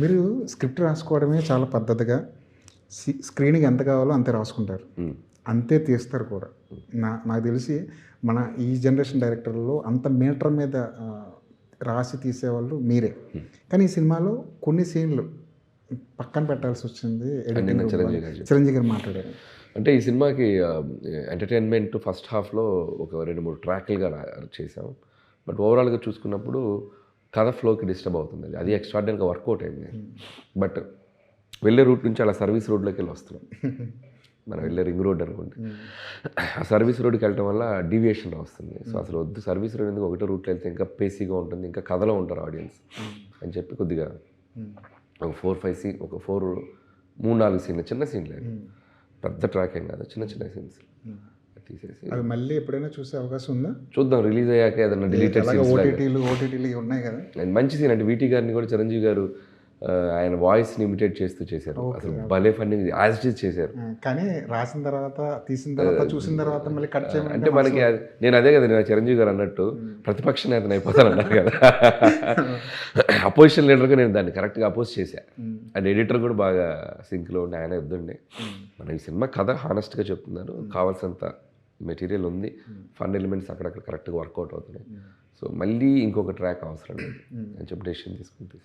మీరు స్క్రిప్ట్ రాసుకోవడమే చాలా పద్ధతిగా స్క్రీన్‌కి ఎంత కావాలో అంతే రాసుకుంటారు. అంతే తీస్తారు కూడా. నాకు తెలిసి మన ఈ జనరేషన్ డైరెక్టర్‌లో అంత మీటర్ మీద రాసి తీసేవాళ్ళు మీరే. కానీ ఈ సినిమాలో కొన్ని సీన్‌లు పక్కన పెట్టాల్సొచ్చింది. నిన్న ఎడిటింగ్ చిరంజీవి గారు మాట్లాడారు. అంటే ఈ సినిమాకి ఎంటర్‌టైన్‌మెంట్ ఫస్ట్ హాఫ్‌లో ఒక 2, 3 ట్రాక్‌లుగా చేసాం. బట్ ఓవరాల్‌గా చూసుకున్నప్పుడు కథ ఫ్లోకి డిస్టర్బ్ అవుతుంది. అది ఎక్స్ట్రార్డినరీగా వర్కౌట్ అయింది. బట్ వెళ్ళే రూట్ నుంచి అలా సర్వీస్ రోడ్లోకి వెళ్ళి వస్తున్నాం. మనం వెళ్ళే రింగ్ రోడ్ అనుకోండి. ఆ సర్వీస్ రోడ్కి వెళ్ళటం వల్ల డీవియేషన్ వస్తుంది. సో అసలు వద్దు, సర్వీస్ రోడ్ ఎందుకు, ఒకటే రూట్లో వెళ్తే ఇంకా పేసీగా ఉంటుంది, ఇంకా కథలో ఉంటారు ఆడియన్స్ అని చెప్పి కొద్దిగా ఒక 4-5 సీన్, ఒక 3-4 సీన్లు, చిన్న సీన్లే, పెద్ద ట్రాక్ ఏం కాదు, చిన్న చిన్న సీన్స్ తీసేసి అవి మళ్ళీ ఎప్పుడైనా చూసే అవకాశం ఉందా? చూద్దాం, రిలీజ్ అయ్యాక ఏదైనా డిలీటెడ్ సీన్స్. ఓటీటీలు ఉన్నాయి కదా. మంచి సీన్ అంటే వీటీ గారిని కూడా చిరంజీవి గారు ఆయన వాయిస్ని ఇమిటేట్ చేస్తూ చేశారు. అసలు భలే ఫన్నీ యాజ్ ఇట్ ఈజ్ చేశారు. కానీ రాసిన తర్వాత, తీసిన తర్వాత, చూసిన తర్వాత మళ్ళీ కట్ చేయమంటే అంటే మనకి నేను అదే కదా, నేను చిరంజీవి గారు అన్నట్టు ప్రతిపక్ష నేతను అయిపోతాను అన్నారు కదా. అపోజిషన్ లీడర్గా నేను దాన్ని కరెక్ట్గా అపోజ్ చేశాను. అండ్ ఎడిటర్ కూడా బాగా సింక్లో ఉండి ఆయన వద్దండి, మన ఈ సినిమా కథ హానెస్ట్గా చెప్తున్నారు, కావాల్సినంత మెటీరియల్ ఉంది, ఫన్ ఎలిమెంట్స్ అక్కడక్కడ కరెక్ట్గా వర్కౌట్ అవుతున్నాయి, సో మళ్ళీ ఇంకొక ట్రాక్ అవసరం లేదు అని చెప్పి డెసిషన్ తీసుకుంటే